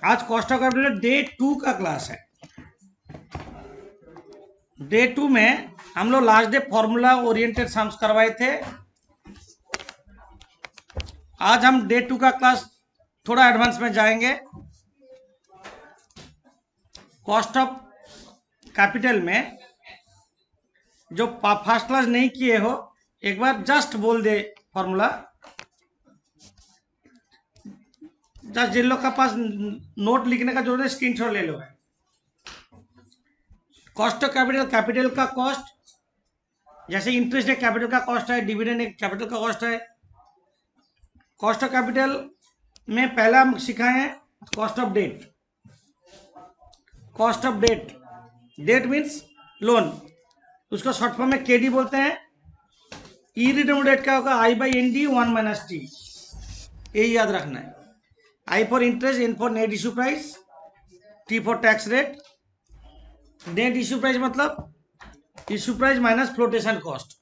आज cost of capital day 2 का class है। डे 2 में हम लोग last day formula oriented sums करवाए थे। आज हम डे 2 का क्लास थोड़ा एडवांस में जाएंगे। कॉस्ट ऑफ कैपिटल में जो फर्स्ट क्लास नहीं किए हो, एक बार जस्ट बोल दे फॉर्मूला। जस्ट जिन लोग का पास नोट लिखने का जरूरत है, स्क्रीनशॉट ले लो। कॉस्ट ऑफ कैपिटल, कैपिटल का कॉस्ट, जैसे इंटरेस्ट एक कैपिटल का कॉस्ट है, डिविडेंड एक कैपिटल का कॉस्ट है। कॉस्ट ऑफ कैपिटल में पहला हम सिखाए हैं cost of debt. Cost of debt, debt means loan, उसको शॉर्ट फॉर्म में केडी बोलते हैं। इरिडेबल डेट क्या होगा? I by N D 1 minus T, यही याद रखना है। I for interest, N for net issue price, T for tax rate. Net issue price मतलब issue price minus flotation cost.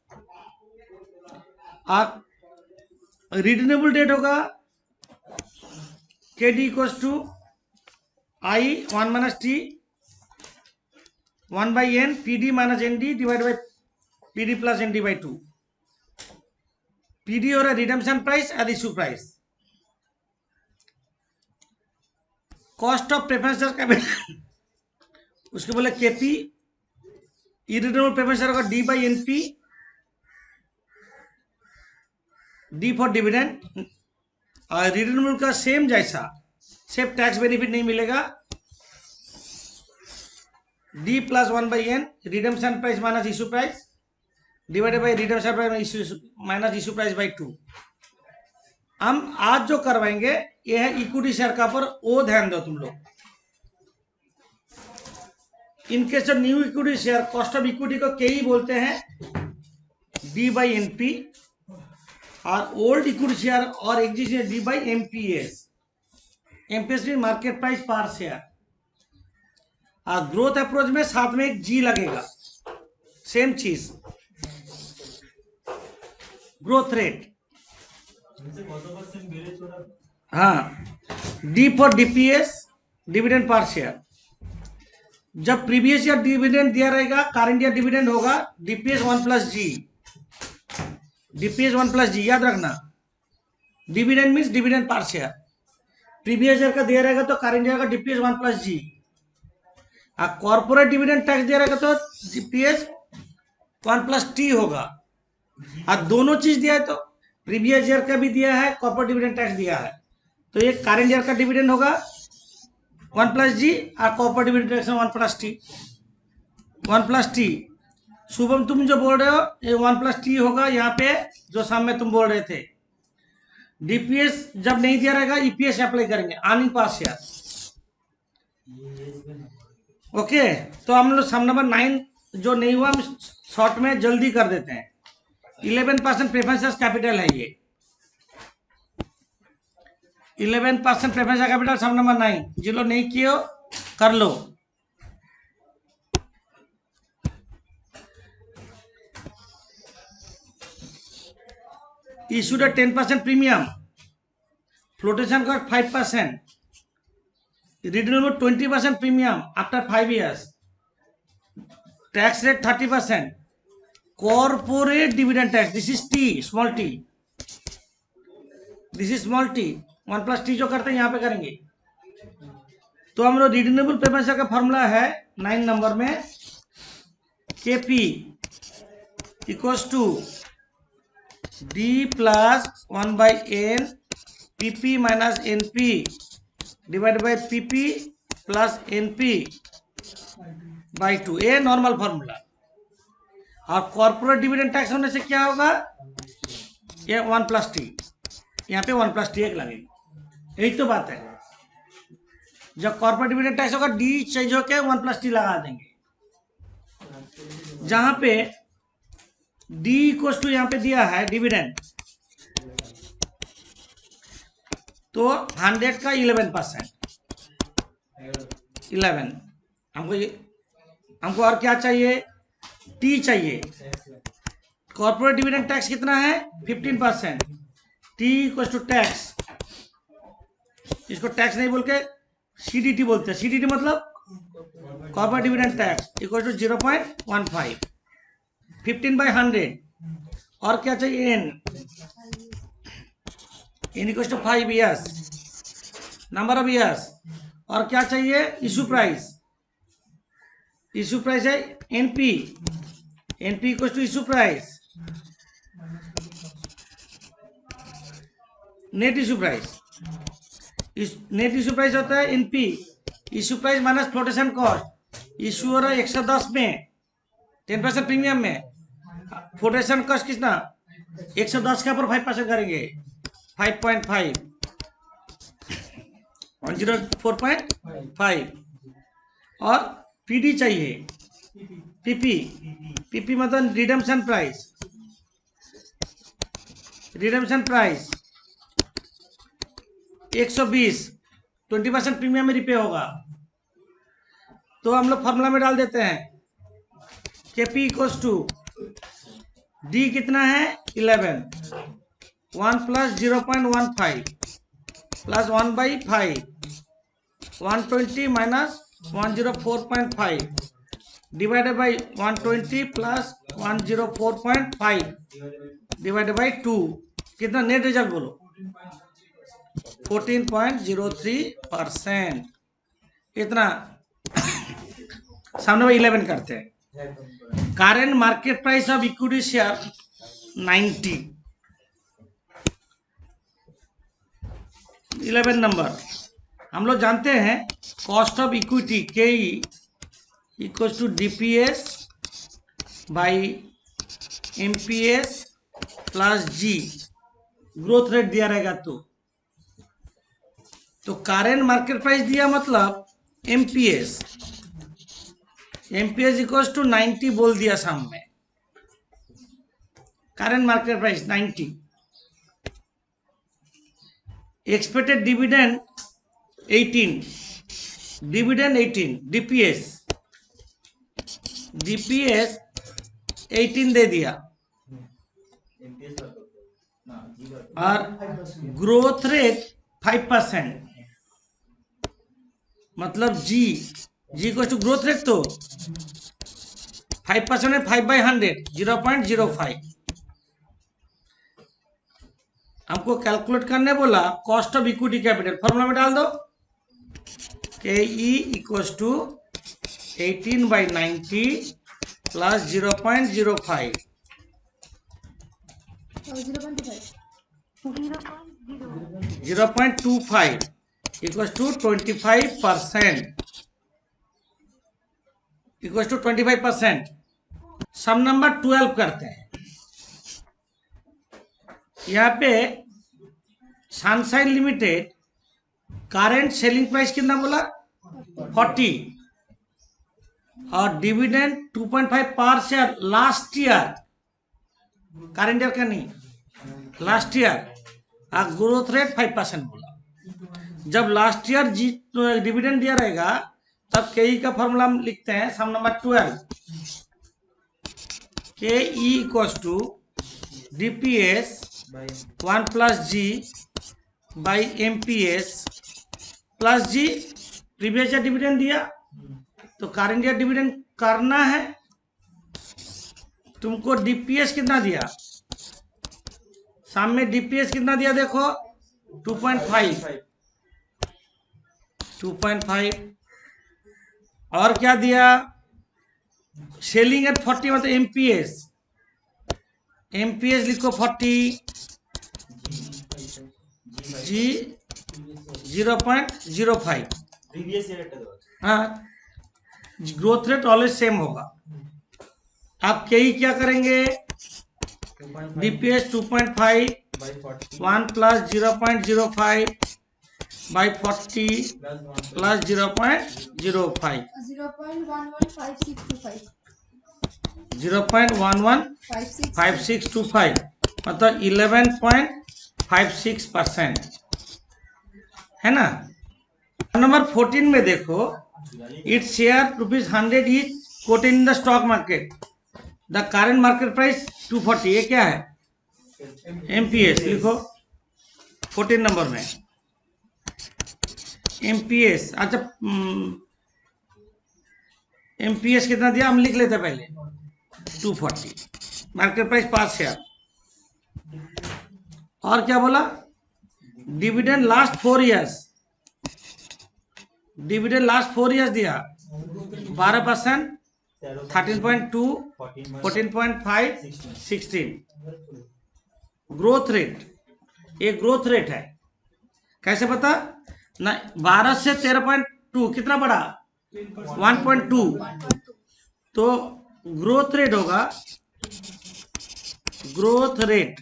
आप रिडनेबल डेट होगा के D equals to I 1 minus T 1 by N P D minus N D divide by P D plus N D by 2। P D हो रहा है redemption price और issue price. Cost of preference capital उसके बोले KP. Irredeemable preference होगा D by N P, D for dividend. और redeemable का same जैसा, सिर्फ टैक्स बेनिफिट नहीं मिलेगा। D plus 1 by n redemption price minus issue price divided by redemption price minus issue price by 2। हम आज जो करवाएंगे ये है इक्विटी शेयर का पर, वो ध्यान दो तुम लोग। In case of new equity share, cost of equity को के ही बोलते हैं डी बाई एन पी, और ओल्ड इक्विटी शेयर और existing D by MPS. MPS में मार्केट प्राइस पर शेयर। और ग्रोथ अप्रोच में साथ में एक जी लगेगा, सेम चीज, ग्रोथ रेट। हाँ, D for DPS, dividend per share. जब प्रीवियस ईयर डिविडेंड दिया रहेगा, करंट ईयर डिविडेंड होगा DPS 1 plus G. DPS 1 plus जी याद रखना। Dividend means dividend per share. Previous year का दिया रहेगा तो करंट ईयर का डीपीएस 1 प्लस जी। और कॉर्पोरेट डिविडेंड टैक्स दिया रहेगा तो डीपीएस 1 प्लस टी होगा। और दोनों चीज दिया है तो प्रीवियस ईयर का भी दिया है, कॉर्पोरेट डिविडेंड टैक्स दिया है, तो ये करंट ईयर का डिविडेंड होगा 1 प्लस जी और corporate dividend tax 1 plus T. 1 plus T. Shubham तुम जो बोल रहे हो ये 1 प्लस टी होगा यहाँ पे, जो सामने तुम बोल रहे थे। डीपीएस जब नहीं दिया रहेगा ईपीएस अप्लाई करेंगे, अर्निंग पर शेयर। ओके, तो हम लोग सम नंबर 9 जो नहीं हुआ हम शॉर्ट में जल्दी कर देते हैं। 11% प्रेफरेंस कैपिटल है ये। 11% प्रेफरेंस कैपिटल सम नंबर 9, जिन लोग नहीं किए हो कर लो। issued at 10% premium, flotation cost 5%, redeemable 20% premium after 5 years, tax rate 30%, corporate dividend tax, this is T, small t, this is small t, 1 plus t जो करते हैं यहाँ पे करेंगे। तो हम लोग रिडनेबल पेमेंट का फॉर्मूला है 9 नंबर में, KP equals to D plus 1 by n PP minus NP divide by PP plus NP by 2। ये नॉर्मल फॉर्मूला। और कॉर्पोरेट डिविडेंड टैक्स होने से क्या होगा? ये 1 प्लस टी, यहाँ पे 1 प्लस टी एक लगेगी। यही तो बात है। जब कॉर्पोरेट डिविडेंड टैक्स होगा डी चेंज होकर 1 प्लस टी लगा देंगे। जहां पे डी इक्वल टू यहाँ पे दिया है डिविडेंड, तो 100 का 11%। 11 हमको और क्या चाहिए? टी चाहिए। कॉर्पोरेट डिविडेंड टैक्स कितना है? 15%। टी इक्वल टू टैक्स, इसको टैक्स नहीं बोल के CDT बोलते हैं, CDT मतलब corporate dividend tax equal to 0.15, 15/100। और क्या चाहिए? n equal to 5 years, number of years. और क्या चाहिए? Issue price. इशू प्राइस है NP, NP equal to issue price, net issue price. Net issue price होता है NP, issue price minus flotation cost. Issue हो रहा है 110 में, 10% प्रीमियम में। फ्लोटेशन कॉस्ट कितना? 110 के ऊपर 5% करेंगे, 5.5, 104.5। और PD चाहिए, PP मतलब redemption price. Redemption price 120, 20% premium में रिपे होगा। तो हम लोग फॉर्मूला में डाल देते हैं KP इक्वल्स टू D कितना है? 11, 1 plus 0.15 plus 1/5, 120 minus 104.5 divided by 120 plus 104.5 divided by 2। कितना नेट रिजल्ट बोलो? 14.03%। इतना सामने में 11 करते हैं। Current market price of equity share 90, 11 number. हम लोग जानते हैं cost of equity KE equals to DPS by MPS plus G, growth rate दिया रहेगा। तो करेंट मार्केट प्राइस दिया मतलब MPS इक्वल्स टू 90 बोल दिया सामने। Current market price 90, expected dividend 18, dividend 18, DPS 18 दे दिया। और ग्रोथ रेट 5%, मतलब G को टू ग्रोथ रेट तो 5% में 5/100, 0.05। हमको कैलकुलेट करने बोला cost of equity capital. Formula में डाल दो KE equals to 18/90 plus 0.05, 0.25 equals to 25%, equals to 25%। Some number 12 करते हैं। यहाँ पे sunshine limited current selling price कितना बोला? 40, और dividend 2.5 per share last year, current year का नहीं, लास्ट ईयर। और ग्रोथ रेट 5% बोला। जब लास्ट ईयर डिविडेंड दिया रहेगा तब KE का फॉर्मूला हम लिखते हैं sum number 12, KE equals to DPS 1 plus G by MPS plus G। Previous year dividend दिया तो करंट ईयर डिविडेंड करना है। तुमको DPS कितना दिया? सामने DPS कितना दिया देखो, 2.5। और क्या दिया? सेलिंग एट 40 मतलब MPS लिखो 40, G 0.05। हाँ, ग्रोथ रेट ऑलवेज सेम होगा। आप KE क्या करेंगे? DPS 2.5, 1 प्लस 0.05 बाई 40 प्लस 0.05, 0.115625 मतलब 11.56% है ना। नंबर 14 में देखो, its share ₹100 is quoted in the stock market, the current market price 240। ये क्या है? MPS लिखो 14 नंबर में। एमपीएस, अच्छा एमपीएस कितना दिया हम लिख लेते पहले 240, मार्केट प्राइस 5 शेयर। और क्या बोला, dividend last 4 years, dividend last 4 years दिया 12%, 13.2, 14.5, 16। ग्रोथ रेट, ये ग्रोथ रेट है, कैसे पता ना, 12 से 13.2 कितना बढ़ा 1.2, तो ग्रोथ रेट होगा, ग्रोथ रेट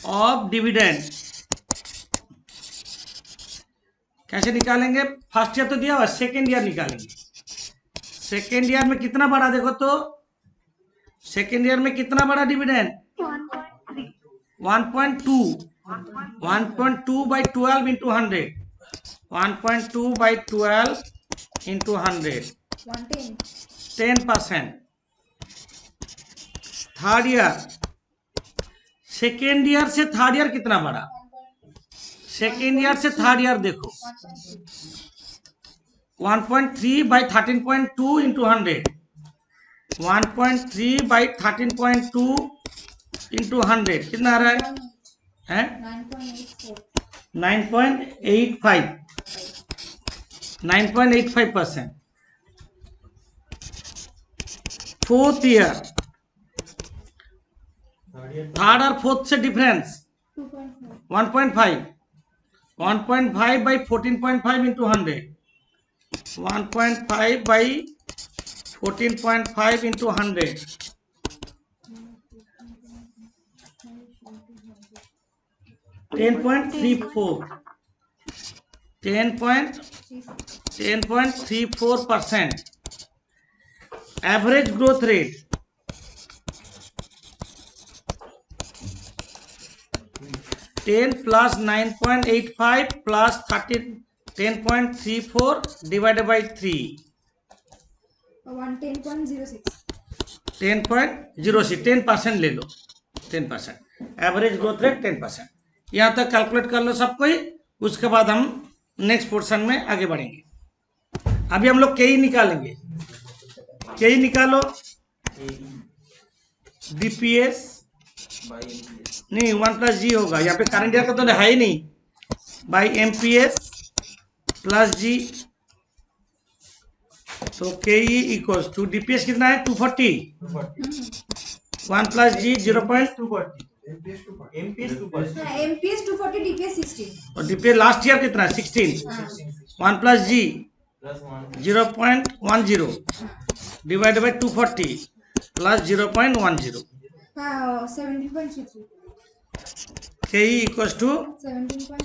ऑफ डिविडेंड कैसे निकालेंगे, फर्स्ट ईयर तो दिया हुआ, सेकेंड ईयर निकालेंगे। सेकेंड ईयर में कितना बढ़ा देखो तो, सेकेंड ईयर में कितना बढ़ा dividend 1.2, 1.2 by 12 into 100, 1.2 by 12 into 100, 10%। Third year, second year से थर्ड ईयर कितना बढ़ा, सेकेंड ईयर से थर्ड ईयर देखो 1.3 by 13.2 into 100, 1.3 by 13.2 into 100 कितना आ रहा है 9.85, 9.85%। फोर्थ ईयर, थर्ड और फोर्थ से difference 1.5, 1.5 by 14.5 into 100, 1.5 by 14.5 into 100, 10.34, 10.34%। Average growth rate, ten plus 9.85 plus 10.34 divided by 3, 10.06, 10% ले लो, 10%। Average growth rate 10%। यहाँ तक कैलकुलेट कर लो सब कोई, उसके बाद हम नेक्स्ट पोर्शन में आगे बढ़ेंगे। अभी हम लोग के निकालेंगे, के निकालो, डीपीएस नहीं 1 प्लस जी होगा, यहाँ पे करंट ईयर का तो है ही नहीं, बाई एमपीएस प्लस जी, तो के ई इक्वल्स टू डीपीएस कितना है 240, 1 प्लस जी 0.240, एमपीएस 240, डीपीएस 16 और डीपीएस लास्ट ईयर कितना है 16, 1 plus g 0.10 divide by 240 plus 0.10, 17.33 के ई इक्वल्स टू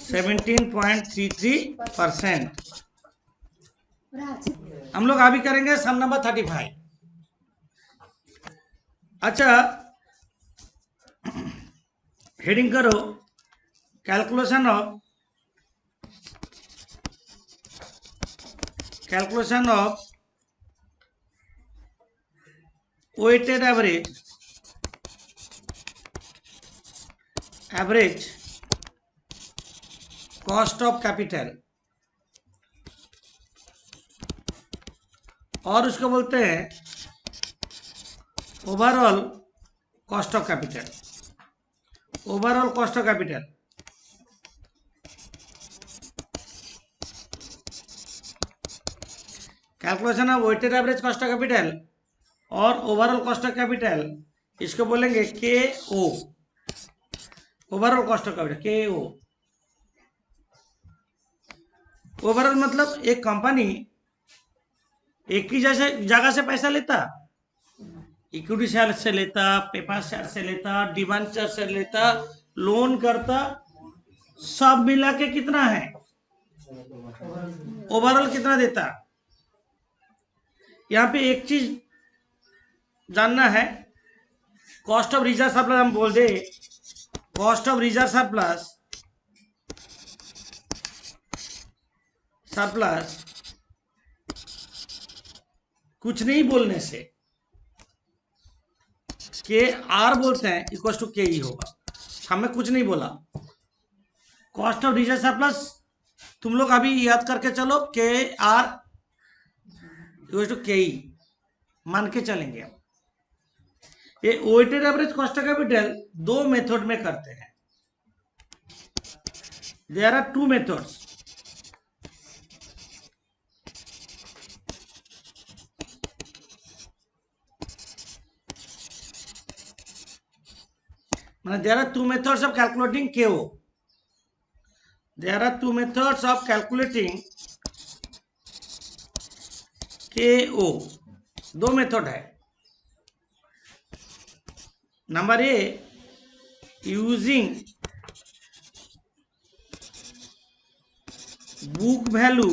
17.33%। हम लोग अभी करेंगे सम नंबर 35। अच्छा, हेडिंग करो, calculation of weighted average cost of capital, और उसको बोलते हैं overall cost of capital, overall cost of capital. Calculation of weighted average cost of capital और ओवरऑल कॉस्ट ऑफ कैपिटल, इसको बोलेंगे k o, overall cost of capital k o. Overall मतलब एक company एक ही जैसे जगह से पैसा लेता, इक्विटी शेयर से लेता, पेपर शेयर से लेता, डिबेंचर से लेता, लोन करता, सब मिला के कितना है ओवरऑल कितना देता। यहाँ पे एक चीज जानना है, कॉस्ट ऑफ रिजर्व सरप्लस हम बोल दे, कॉस्ट ऑफ रिजर्व सरप्लस कुछ नहीं बोलने से के आर बोलते हैं इक्वल टू के ई होगा, हमें कुछ नहीं बोला। कॉस्ट ऑफ रिजर्व सरप्लस तुम लोग अभी याद करके चलो, के आर टू के ई मान के चलेंगे। ये weighted average cost of capital दो मेथड में करते हैं। There are two methods. There are two methods of calculating KO. There are two methods of calculating KO. दो मेथड है। Number a, using book value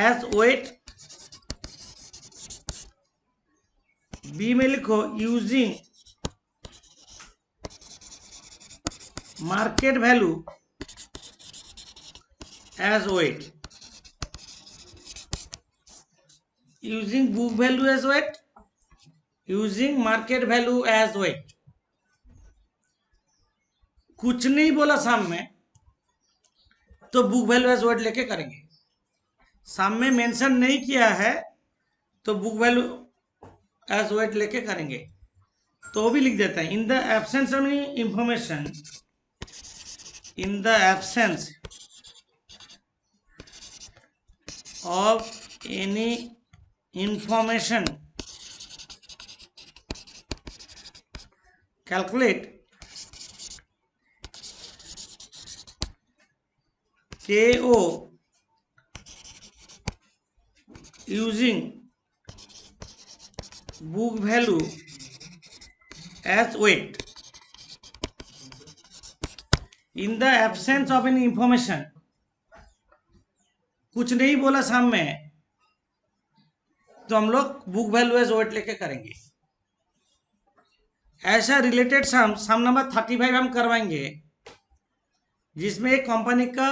as weight. B में लिखो using market value as weight। using book value as weight, using market value as weight। कुछ नहीं बोला सामने तो book value as wait लेके करेंगे। सामने मेंशन नहीं किया है तो बुक वैल्यू एज वेट लेके करेंगे। तो वो भी लिख देता है, in the absence of any information, in the absence of any information, calculate KO using book value as weight। In the absence of any information, कुछ नहीं बोला सामने तो हम लोग बुक वैल्यू एज वेट लेके करेंगे। ऐसा रिलेटेड सम नंबर 35 हम करवाएंगे जिसमें एक कंपनी का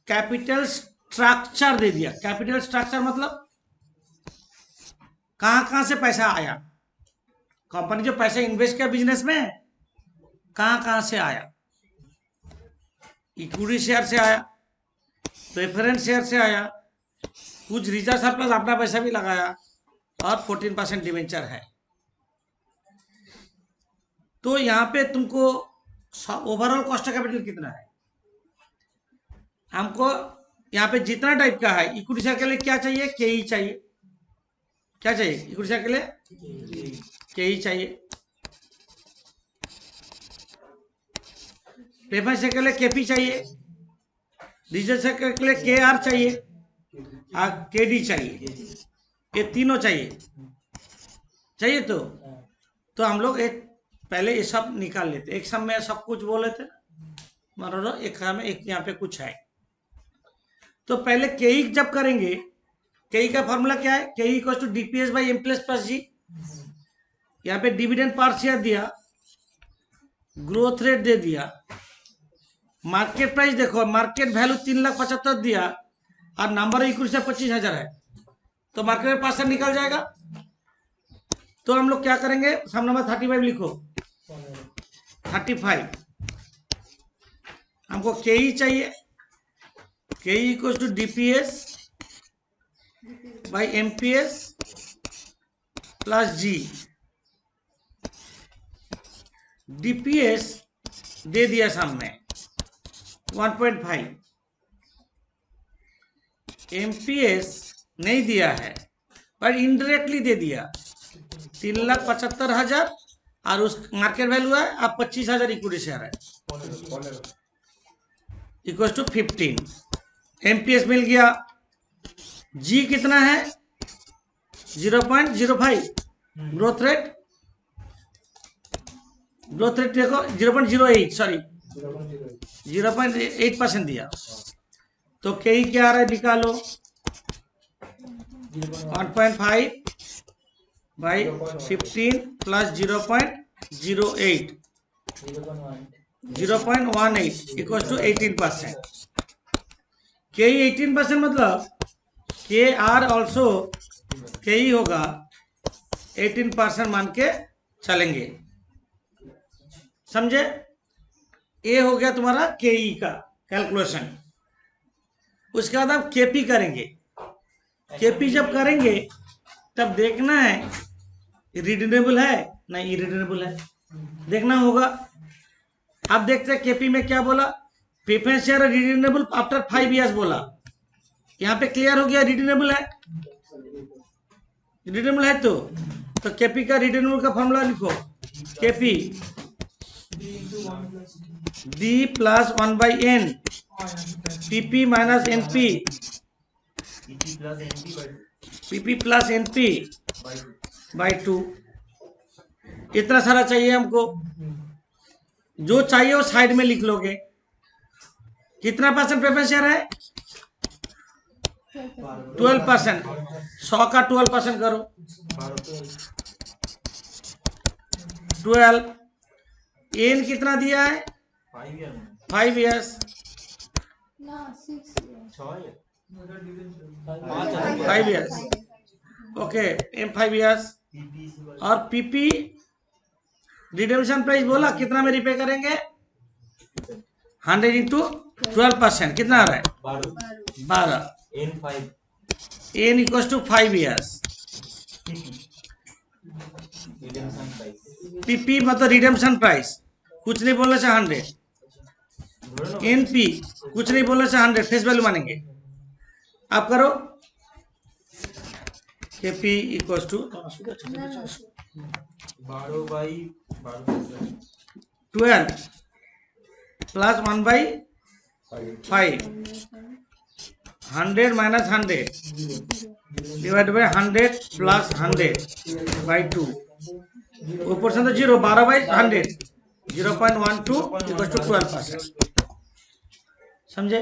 कैपिटल स्ट्रक्चर दे दिया। कैपिटल स्ट्रक्चर मतलब कहां कहां से पैसा आया, कंपनी जो पैसा इन्वेस्ट किया बिजनेस में कहां कहां से आया। इक्विटी शेयर से आया, प्रेफरेंस शेयर से आया, कुछ रिजर्व सरप्लस अपना पैसा भी लगाया और 14% डिवेंचर है। तो यहाँ पे तुमको ओवरऑल कॉस्ट ऑफ कैपिटल कितना है, हमको यहाँ पे जितना टाइप का है। इक्विटी शेयर के लिए क्या चाहिए, केई चाहिए। क्या चाहिए इक्विटी शेयर के लिए, केई चाहिए। प्रेफरेंस शेयर के लिए केपी चाहिए, रिजर्व शेयर के लिए के आर चाहिए और के डी चाहिए। ये तीनों चाहिए तो हम लोग एक पहले ये सब निकाल लेते। एक सब में सब कुछ बोले थे, मान लो एक में एक यहाँ पे कुछ है। तो पहले केई जब करेंगे, केई का फॉर्मूला क्या है, KE equal to DPS by M plus plus G. यहाँ पे डिविडेंड पर शेयर दिया, ग्रोथ रेट दे दिया, मार्केट प्राइस देखो, मार्केट वैल्यू 3,75,000 दिया और नंबर इक्विटी से 25,000 है तो मार्केट में 5% निकल जाएगा। तो हम लोग क्या करेंगे, सम नंबर 35 लिखो। 35 हमको केई चाहिए, KE equal to DPS by MPS plus G. DPS दे दिया सामने 1.5, एमपीएस नहीं दिया है पर इनडायरेक्टली दे दिया 3,75,000 और उस मार्केट वैल्यू है अब 25,000 इक्विटी शेयर है इक्वल टू 15। एमपीएस मिल गया। जी कितना है 0.05। ग्रोथ रेट देखो 0.08, सॉरी 0.8% दिया। तो के क्या आ रहा है निकालो, 1.5 बाई 15 प्लस 0.08 0.18 इक्वल टू 18%। के 18% मतलब के आर ऑल्सो के ही होगा 18% मान के चलेंगे। समझे, ये हो गया तुम्हारा केई का कैलकुलेशन। उसके बाद आप केपी करेंगे। केपी जब करेंगे तब देखना है रिटर्नेबल है ना इरिटर्नेबल है, देखना होगा। आप देखते हैं केपी में क्या बोला, preference share returnable after 5 years बोला। यहाँ पे क्लियर हो गया रिटर्नेबल है, रिटर्नेबल है। तो केपी का रिटर्नेबल का फॉर्मूला लिखो, KP D plus 1/n PP minus NP, PP plus NP by 2। इतना सारा चाहिए हमको, जो चाहिए वो साइड में लिख लोगे। कितना परसेंट प्रेफरेंस शेयर है? 12%। 100 का 12% करो, 12। एन कितना दिया है? 5 इयर्स। ना 6 5 इयर्स, ओके, एम 5 इयर्स। और पीपी रिडेम्पशन प्राइस बोला कितना में रिपे करेंगे? 100 इंटू 12%, कितना आ रहा है? 12। N equal to 5 years. PP मतलब रिडेम्पशन प्राइस, कुछ नहीं बोलने से 100। एनपी कुछ नहीं बोलने से 100 फेस वैल्यू मानेंगे। आप करो, KP equal to 12 plus 1/5, 100 minus 100 divide by 100 plus 100 by 2। ऊपर से तो 0, 12/100, 0.12 इक्वल टू 12%। समझे?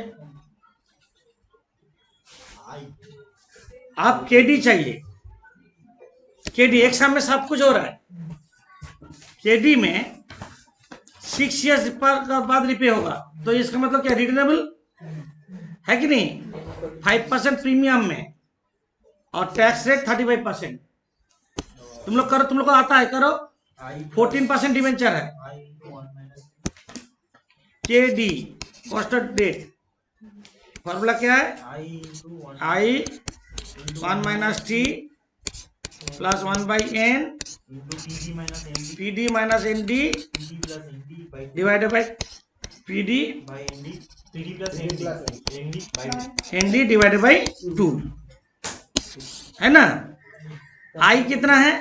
आप केडी चाहिए, केडी एक साल में सब कुछ हो रहा है। केडी में 6 इयर्स बाद रिपे होगा, तो इसका मतलब क्या रिटर्नेबल है कि नहीं? 5% प्रीमियम में और टैक्स रेट 35%। तुम लोग करो, तुम लोग को आता है, करो। 14% डिवेंचर है। के डी कॉस्ट डेट फॉर्मूला क्या है? I 1 minus T plus 1/n P D minus N D divided by P D N D divided by 2, है ना? आई कितना है?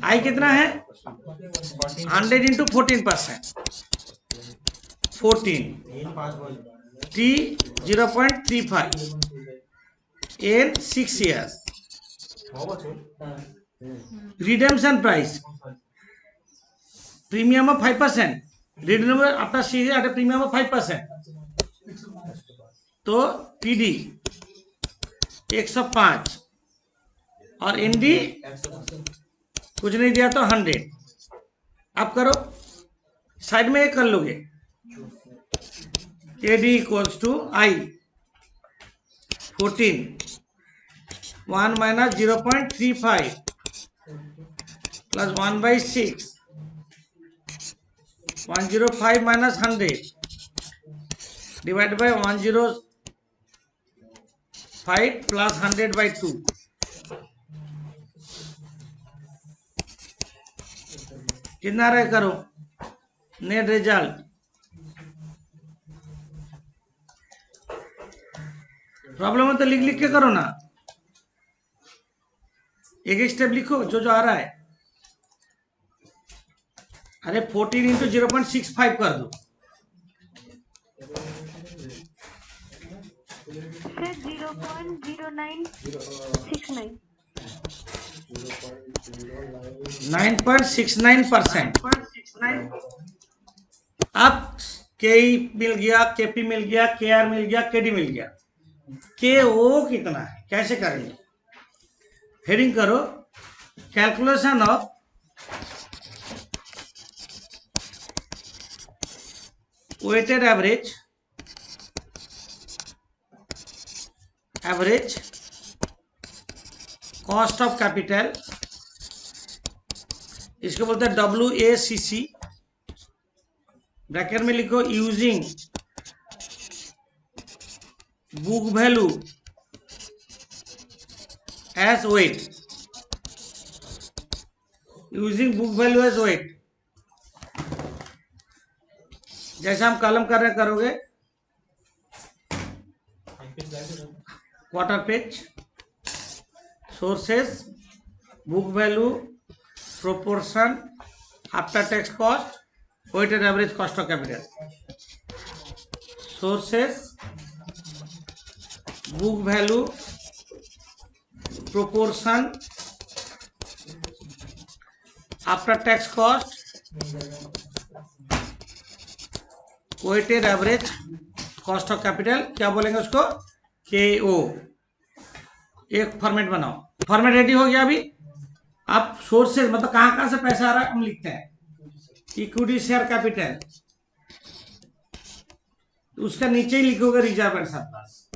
आई कितना है? 100 into 14%, 14। T 0.35, N 6 years. Redemption price premium of 5%, redemption after 6 years at premium of 5%। तो PD 105 और ND कुछ नहीं दिया तो 100। आप करो, साइड में ये कर लोगे। AD equals to I 14, 1 minus 0.35 plus 1/6, 105 minus 100 divide by 105 प्लस 100/2। कितना रहे करो, नेट रिजल्ट। प्रॉब्लम है तो लिख लिख के करो ना, एक एक स्टेप लिखो जो जो आ रहा है। अरे 14 इंटू 0.65 कर दो। 0.0969 9.69%। अब के मिल गया, केपी मिल गया, के आर मिल गया, केडी मिल गया। के ओ कितना है, कैसे करेंगे? हेडिंग करो, calculation of weighted average cost of capital, इसको बोलते हैं WACC। ब्रैकेट में लिखो using book value as weight, using book value as weight. जैसे हम कॉलम कर रहे करोगे, quarter page, sources, book value, proportion, after tax cost, weighted average cost of capital. Sources, book value, proportion, after tax cost, weighted average cost of capital. क्या बोलेंगे उसको? KO। एक format बनाओ। फॉर्मेट रेडी हो गया। अभी आप सोर्सेज मतलब कहां से पैसा आ रहा है हम लिखते हैं। इक्विटी शेयर कैपिटल, उसका नीचे ही लिखोगे रिजर्व एंड सरप्लस।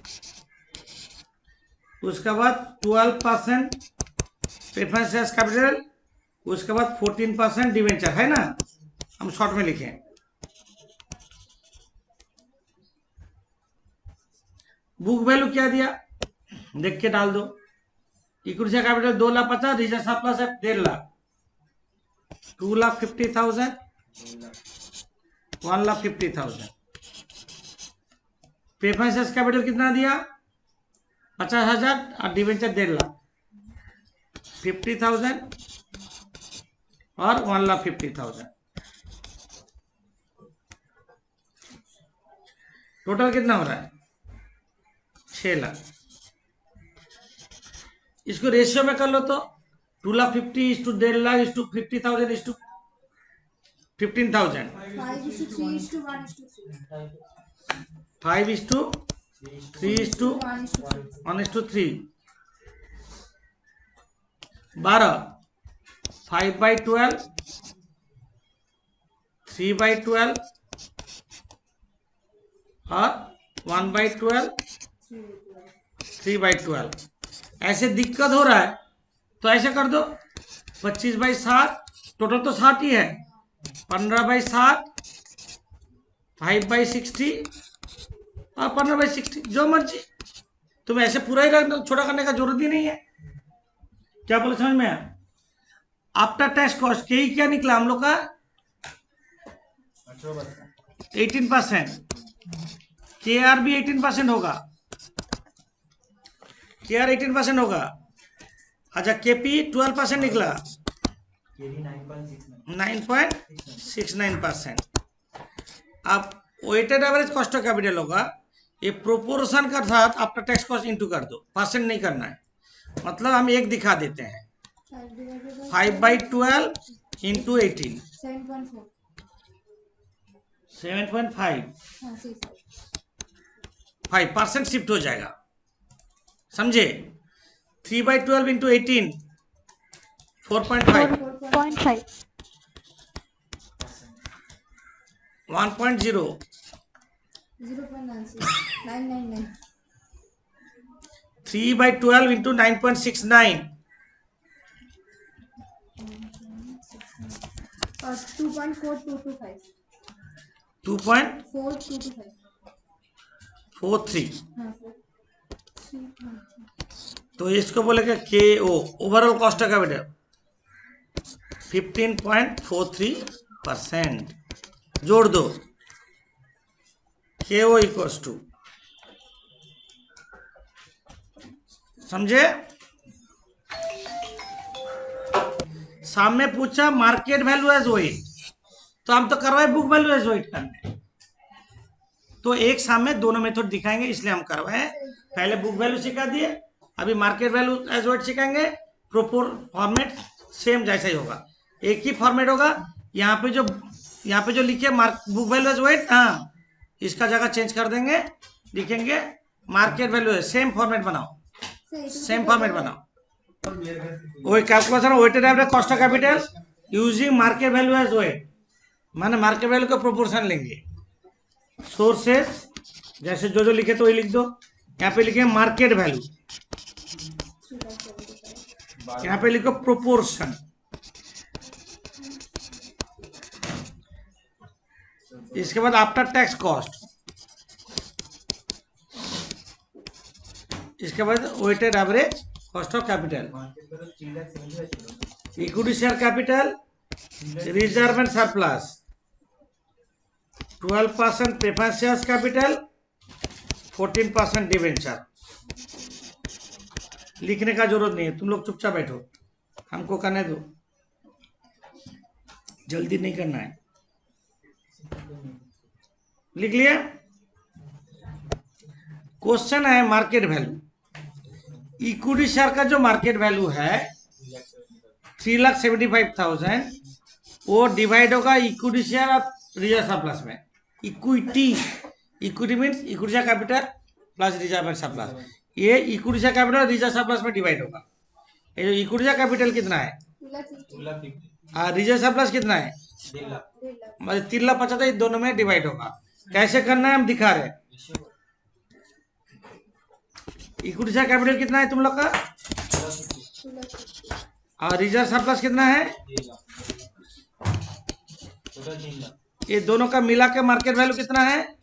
उसके बाद 12% प्रेफरेंस शेयर कैपिटल, उसके बाद 14% डिवेंचर, है ना। हम शॉर्ट में लिखें। बुक वैल्यू क्या दिया देख के डाल दो। Equity share capital 2,50,000, reserve surplus है 1.5 लाख, 2,50,000, 1,50,000। प्रेफरेंस शेयर कैपिटल कितना दिया? 50,000 और डिवेंचर 1.5 लाख, 50,000 और 1,50,000। टोटल कितना हो रहा है? 6 लाख। इसको रेशियो में कर लो तो 2,50,000 is to 1.5 lakh is to 50,000 is to 15,000। 5 is to 3 is to 1 is to 3। 12, 5/12, 3/12 और 1/12, 3/12। ऐसे दिक्कत हो रहा है तो ऐसे कर दो 25/7, टोटल तो 60 ही है। 15/7, 5/60 और 15/60, जो मर्जी। तुम ऐसे पूरा ही रखना, छोटा करने का जरूरत ही नहीं है। क्या बोले समझ में आया? आफ्टर टैक्स कॉस्ट के ही क्या निकला हम लोग का? 18%। KR भी 18% होगा। KR 18% होगा। अच्छा, KP 12% निकला, 9.69%। अब weighted average cost of capital होगा, ये प्रोपोर्शन का साथ आफ्टर टैक्स कॉस्ट इंटू कर दो, परसेंट नहीं करना है। मतलब हम एक दिखा देते हैं, 5/12 इंटू 18, 7.5, 5% शिफ्ट हो जाएगा, समझे। 3/12 इंटू 18, 4.5, 4.5, 1.0, 0.999, 3/12 into 9.69, 2.4225, 2.43। 425। तो इसको बोलेगा KO, overall cost of capital 15.43%। जोड़ दो, KO इक्वल्स टू, समझे। सामने पूछा मार्केट वैल्यू एज वेट, तो हम तो करवाए बुक वैल्यू एज वेट करने। तो एक सामने दोनों मेथड दिखाएंगे, इसलिए हम करवाए। पहले बुक वैल्यू सिखा दिए, अभी मार्केट वैल्यू एज वेट सिखाएंगे। प्रोपोर फॉर्मेट सेम जैसा ही होगा, एक ही फॉर्मेट होगा। यहाँ पे जो लिखे बुक वैल्यू एज वेट, हाँ, इसका जगह चेंज कर देंगे, लिखेंगे मार्केट वैल्यू है। सेम फॉर्मेट बनाओ, सेम फॉर्मेट बनाओ। वही calculation weighted average cost of capital using market value as weight, माने मार्केट वैल्यू का प्रोपोर्शन लेंगे। सोर्सेस जैसे जो लिखे तो वही लिख दो। यहाँ पे लिखे मार्केट वैल्यू, यहाँ पे लिखो प्रोपोर्शन। इसके बाद आफ्टर टैक्स कॉस्ट, इसके बाद weighted average cost of capital, equity share capital, reserve and surplus, 12% preference shares capital, 14% debenture. लिखने का जरूरत नहीं है, तुम लोग चुपचाप बैठो, हमको करने दो, जल्दी नहीं करना है। लिख लिया? क्वेश्चन है मार्केट वैल्यू। इक्विटी शेयर का जो मार्केट वैल्यू है 3,75,000, वो डिवाइड होगा इक्विटी शेयर और रिजर्व सरप्लस में। Equity means equity share capital plus reserve and surplus, ये इक्विटी शेयर कैपिटल और रिजर्व सरप्लस में डिवाइड होगा। ये जो इक्विटी शेयर कैपिटल कितना है और रिजर्व सरप्लस कितना है, 3,75,000, दोनों में डिवाइड होगा। कैसे करना है हम दिखा रहे हैं। इक्विटी शेयर कैपिटल कितना है तुम लोग का, और रिजर्व सरप्लस कितना है, ये दोनों का मिला के मार्केट वैल्यू कितना है।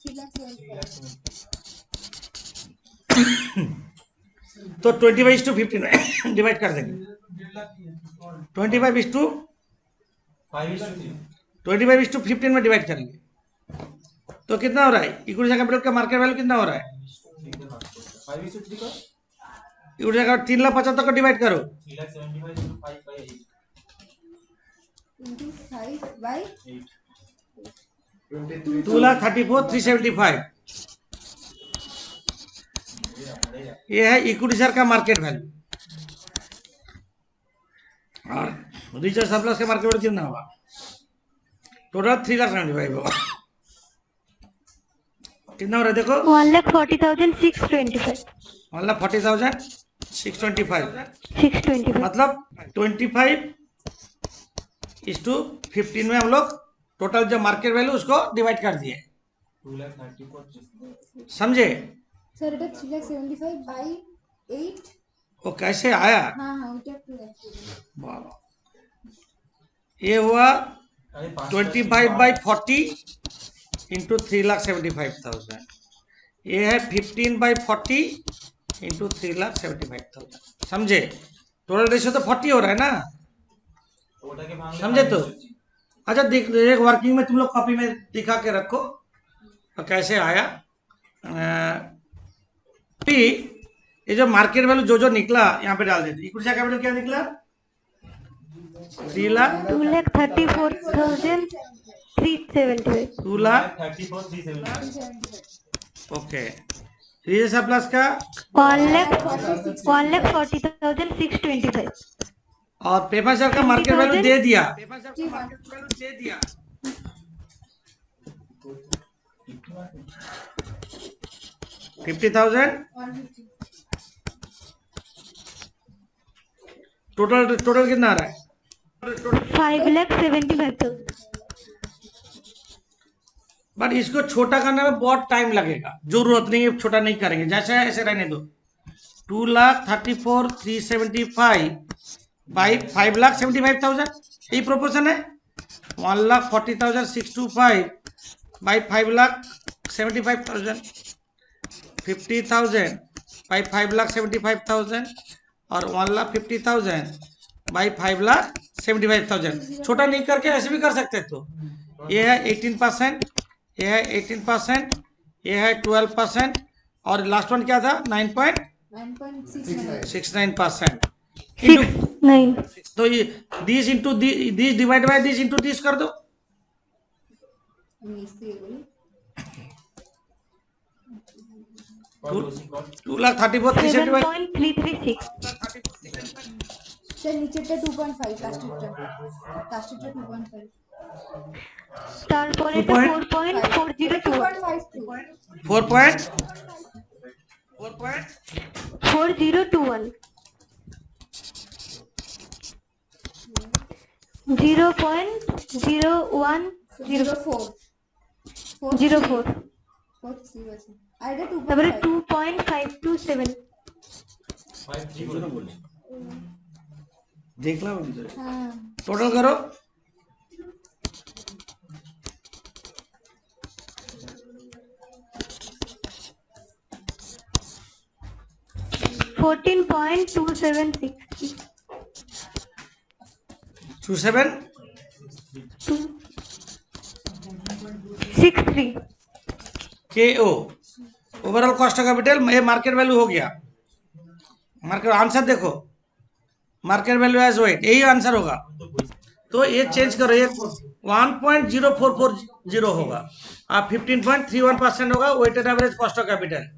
तो 25:15 में डिवाइड कर देंगे। 25:15 में डिवाइड करेंगे तो कितना हो रहा है, इक्विटी शेयर कैपिटल का मार्केट वैल्यू कितना हो रहा है। इक्विटी शेयर 3,75,000 को डिवाइड करो, 2,34,375, ये है इक्विटी शेयर का मार्केट वैल्यू। और रिजर्व सरप्लस का मार्केट वैल्यू कितना होगा, टोटल 3,75,000 होगा। कितना हो रहा है देखो, 1,40,625। 1,40,625, मतलब 25:15 में हम लोग टोटल जो मार्केट वैल्यू उसको डिवाइड कर दिए। समझे सर এটা 3,75/8। वो कैसे आया। हाँ हाँ ওটা একটু দেখতে। वाह, ये हुआ 25/40 इंटू 3,75,000, ये है 15/40 इंटू 3,75,000। समझे, टोटल रेशियो तो 40 हो रहा है ना, समझे। तो अच्छा देख, एक वर्किंग में तुम लोग कॉपी में दिखा के रखो तो कैसे आया। ये जो मार्केट वैल्यू जो निकला यहाँ पे डाल देते। इक्विटी शेयर कैपिटल क्या निकला, 2,34,375। 2,34,375। ओके, रिजर्व सरप्लस का 1,40,625। और पेपर शेयर का मार्केट वैल्यू दे दिया। 50,000। टोटल कितना आ रहा है, 5,75,000। बट इसको छोटा करने में बहुत टाइम लगेगा, जरूरत नहीं है, छोटा नहीं करेंगे, जैसे है ऐसे रहने दो। 2,34,375 बाई 5,75,000, यही प्रोपोर्शन है। 1,40,625 बाई 5,75,000, 50,000 बाई 5,75,000 और 1,50,000 बाई 5,75,000। छोटा नहीं करके ऐसे भी कर सकते। तो ये है 18%, ये है 18%, ये है 12% और लास्ट वन क्या था 9.69%। 69। तो ये this into this divide by this into this कर दो। আমি इससे बोली 2,34,375। 7.336। सर नीचेটা 2.5, লাস্টেরটা 2.5, তারপরে 4.402। 4.4.4021। 0.0104। 04। আর এটা তারপরে 2.5। 2.527। देखला हाँ टोटल करो। 14.276. 27 63. KO। Overall cost of capital ये मार्केट वैल्यू हो गया। मार्केट आंसर देखो, मार्केट वैल्यू एज वेट, यही आंसर होगा। तो ये चेंज करो, ये 1.0440 होगा और 15.31% होगा weighted average cost of capital.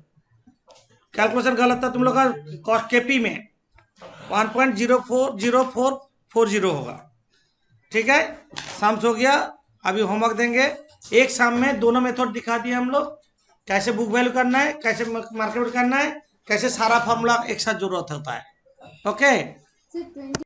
Calculation गलत था तुम लोग का, कॉस्ट केपी में 1.040440 होगा। ठीक है, सम्स हो गया। अभी होमवर्क देंगे, एक शाम में दोनों मेथड दिखा दिए हम लोग, कैसे बुक वैल्यू करना है, कैसे मार्केट करना है, कैसे सारा फॉर्मूला एक साथ जरूरत होता है। ओके। सिर्फ 20